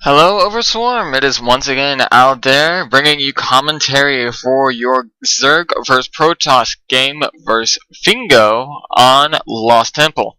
Hello, Overswarm! It is once again out there, bringing you commentary for your Zerg vs Protoss game vs Fingo on Lost Temple.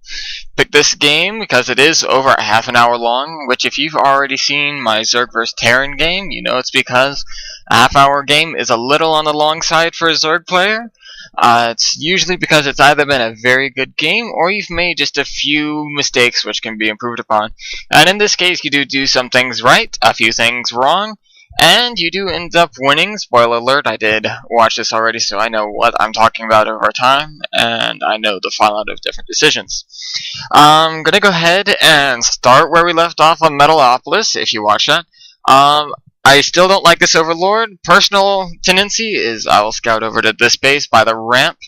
Pick this game because it is over a half an hour long, which if you've already seen my Zerg vs Terran game, you know it's because a half-hour game is a little on the long side for a Zerg player. It's usually because it's either been a very good game or you've made just a few mistakes which can be improved upon. And in this case, you do some things right, a few things wrong, and you do end up winning. Spoiler alert, I did watch this already, so I know what I'm talking about over time, and I know the fallout of different decisions. I'm gonna go ahead and start where we left off on Metalopolis, if you watch that. I still don't like this Overlord. Personal tendency is I will scout over to this base by the ramp,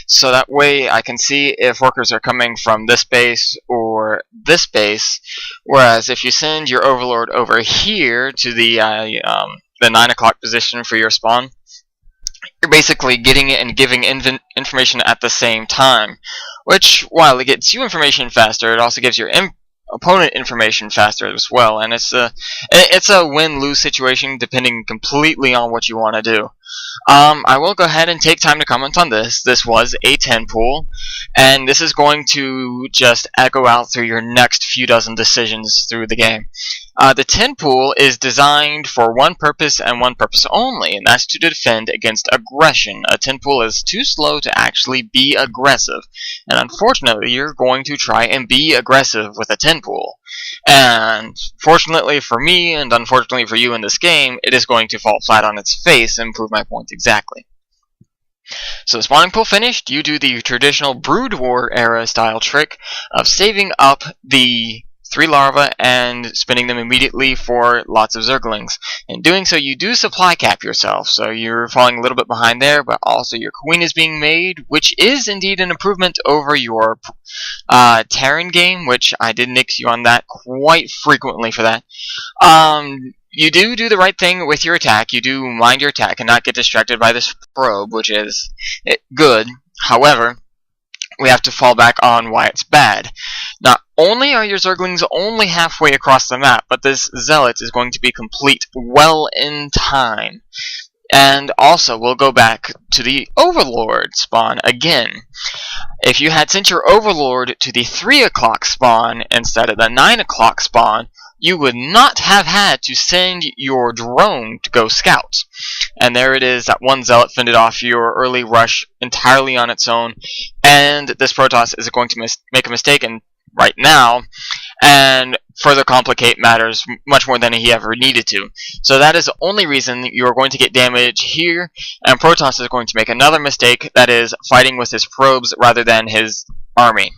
so that way I can see if workers are coming from this base or this base. Whereas if you send your Overlord over here to the 9 o'clock position for your spawn, you're basically getting it and giving information at the same time. Which, while it gets you information faster, it also gives your opponent information faster as well, and it's a win-lose situation depending completely on what you want to do. I will go ahead and take time to comment on this. This was a 10 pool, and this is going to just echo out through your next few dozen decisions through the game. The 10 pool is designed for one purpose and one purpose only, and that's to defend against aggression. A 10 pool is too slow to actually be aggressive, and unfortunately you're going to try and be aggressive with a 10 pool. And fortunately for me, and unfortunately for you in this game, it is going to fall flat on its face and prove my point exactly. So the spawning pool finished, you do the traditional Brood War era style trick of saving up the 3 larvae and spinning them immediately for lots of Zerglings. In doing so, you do supply cap yourself, so you're falling a little bit behind there, but also your queen is being made, which is indeed an improvement over your Terran game, which I did nix you on that quite frequently for that. You do the right thing with your attack. You do mind your attack and not get distracted by this probe, which is good. However, we have to fall back on why it's bad. Not only are your Zerglings only halfway across the map, but this Zealot is going to be complete well in time. And also, we'll go back to the Overlord spawn again. If you had sent your Overlord to the 3 o'clock spawn instead of the 9 o'clock spawn, you would not have had to send your drone to go scout. And there it is, that one Zealot fended off your early rush entirely on its own, and this Protoss is going to make a mistake right now, and further complicate matters much more than he ever needed to. So that is the only reason you're going to get damage here, and Protoss is going to make another mistake, that is fighting with his probes rather than his army.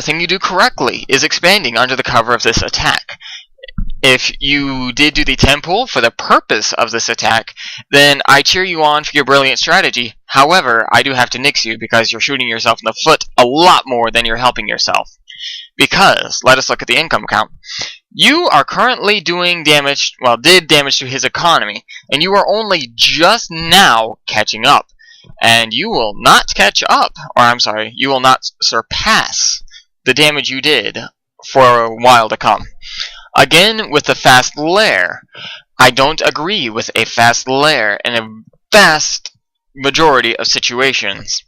Thing you do correctly is expanding under the cover of this attack. If you did do the 10 pool for the purpose of this attack, then I cheer you on for your brilliant strategy. However, I do have to nix you because you're shooting yourself in the foot a lot more than you're helping yourself. Because, let us look at the income count. You are currently doing damage, well, did damage to his economy, and you are only just now catching up. And you will not catch up, or I'm sorry, you will not surpass the damage you did for a while to come. Again, with the fast lair, I don't agree with a fast lair in a vast majority of situations.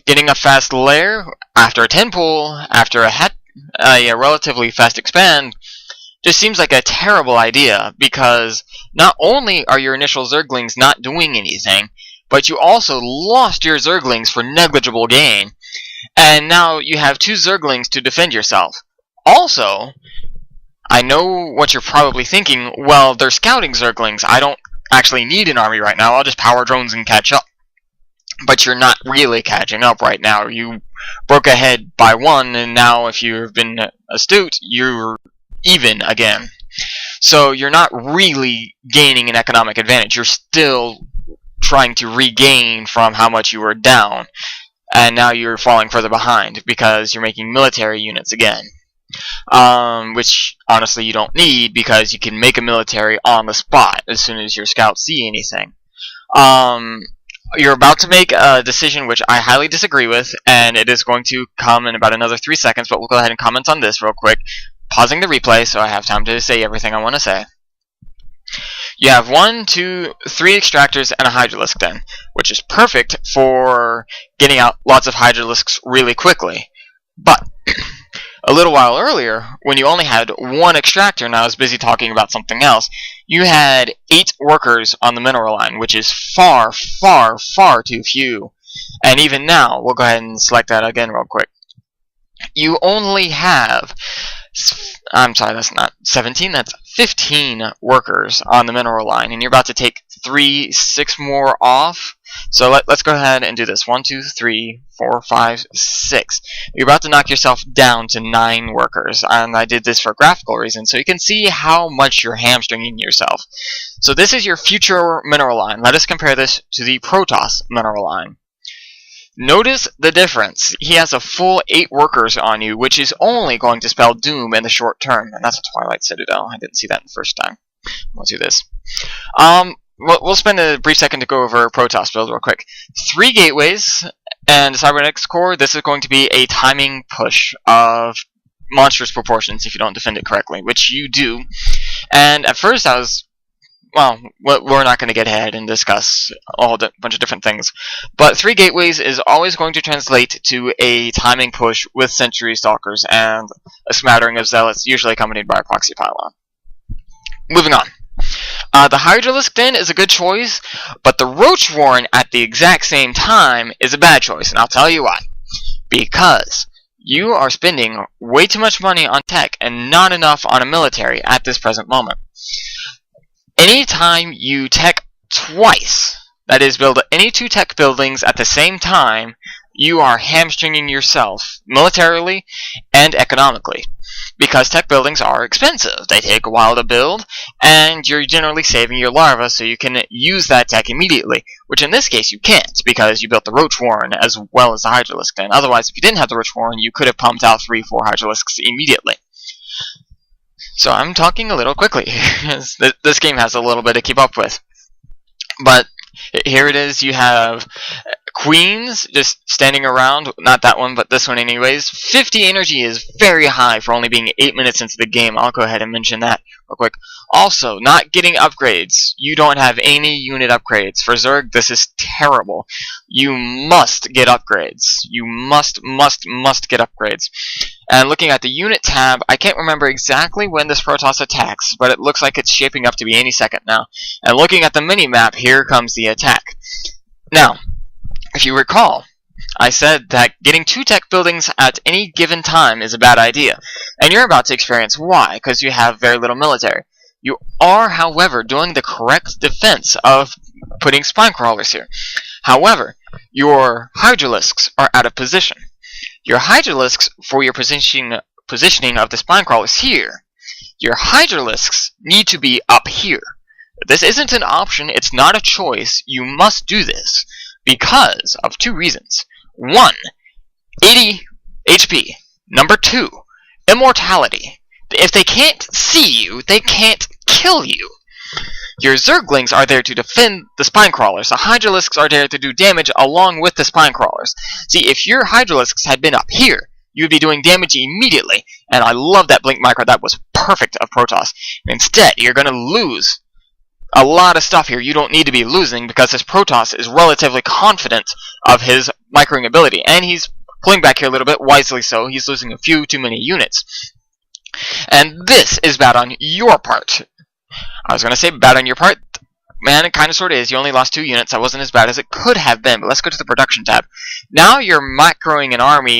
Getting a fast lair after a 10 pull, after a relatively fast expand, just seems like a terrible idea, because not only are your initial Zerglings not doing anything, but you also lost your Zerglings for negligible gain, and now you have 2 Zerglings to defend yourself. Also, I know what you're probably thinking, well, they're scouting Zerglings, I don't actually need an army right now, I'll just power drones and catch up. But you're not really catching up right now. You broke ahead by 1, and now if you've been astute, you're even again. So you're not really gaining an economic advantage, you're still trying to regain from how much you were down, and now you're falling further behind because you're making military units again, which honestly you don't need because you can make a military on the spot as soon as your scouts see anything. You're about to make a decision which I highly disagree with, and it is going to come in about another 3 seconds, but we'll go ahead and comment on this real quick. pausing the replay so I have time to say everything I want to say. You have 1, 2, 3 extractors and a hydralisk then, which is perfect for getting out lots of hydralisks really quickly. But a little while earlier, when you only had 1 extractor and I was busy talking about something else, you had 8 workers on the mineral line, which is far, far, far too few. And even now, we'll go ahead and select that again real quick. You only have, I'm sorry, that's not 17, that's 15 workers on the mineral line, and you're about to take 6 more off. So let's go ahead and do this. 1, 2, 3, 4, 5, 6. You're about to knock yourself down to 9 workers, and I did this for graphical reasons, so you can see how much you're hamstringing yourself. So this is your future mineral line. Let us compare this to the Protoss mineral line. Notice the difference. He has a full 8 workers on you, which is only going to spell doom in the short term. And that's a Twilight Citadel. I didn't see that the first time. Let's do this. We'll spend a brief second to go over Protoss build real quick. 3 gateways and a cybernetics core. This is going to be a timing push of monstrous proportions if you don't defend it correctly, which you do. And at first I was... well, we're not going to get ahead and discuss a bunch of different things. But 3 gateways is always going to translate to a timing push with Century Stalkers and a smattering of Zealots, usually accompanied by a proxy pylon. Moving on. The Hydralisk then is a good choice, but the Roach Warren at the exact same time is a bad choice, and I'll tell you why. Because you are spending way too much money on tech and not enough on a military at this present moment. Anytime you tech twice, that is, build any 2 tech buildings at the same time, you are hamstringing yourself militarily and economically. Because tech buildings are expensive. They take a while to build, and you're generally saving your larva so you can use that tech immediately. Which in this case you can't, because you built the Roach Warren as well as the Hydralisk Den. Otherwise, if you didn't have the Roach Warren, you could have pumped out 3, 4 Hydralisks immediately. So I'm talking a little quickly. This game has a little bit to keep up with. But here it is. You have Queens just standing around. Not that one, but this one anyways. 50 energy is very high for only being 8 minutes into the game. I'll go ahead and mention that real quick. Also, not getting upgrades. You don't have any unit upgrades. For Zerg, this is terrible. You must get upgrades. You must get upgrades. And looking at the unit tab, I can't remember exactly when this Protoss attacks, but it looks like it's shaping up to be any second now. And looking at the mini-map, here comes the attack. Now, if you recall, I said that getting 2 tech buildings at any given time is a bad idea. And you're about to experience why, because you have very little military. You are, however, doing the correct defense of putting spine crawlers here. However, your Hydralisks are out of position. Your Hydralisks, for your positioning of the spine crawlers here, your Hydralisks need to be up here. This isn't an option, it's not a choice, you must do this, because of 2 reasons. 1, 80 HP. Number 2, immortality. If they can't see you, they can't kill you. Your Zerglings are there to defend the spine crawlers. The Hydralisks are there to do damage along with the spine crawlers. See, if your Hydralisks had been up here, you would be doing damage immediately. And I love that blink micro. That was perfect of Protoss. Instead, you're going to lose a lot of stuff here you don't need to be losing, because this Protoss is relatively confident of his microing ability. And he's pulling back here a little bit, wisely so. He's losing a few too many units. And this is bad on your part. I was going to say bad on your part. Man, it kind of sort of is. You only lost 2 units. That wasn't as bad as it could have been. But let's go to the production tab. Now you're macroing an army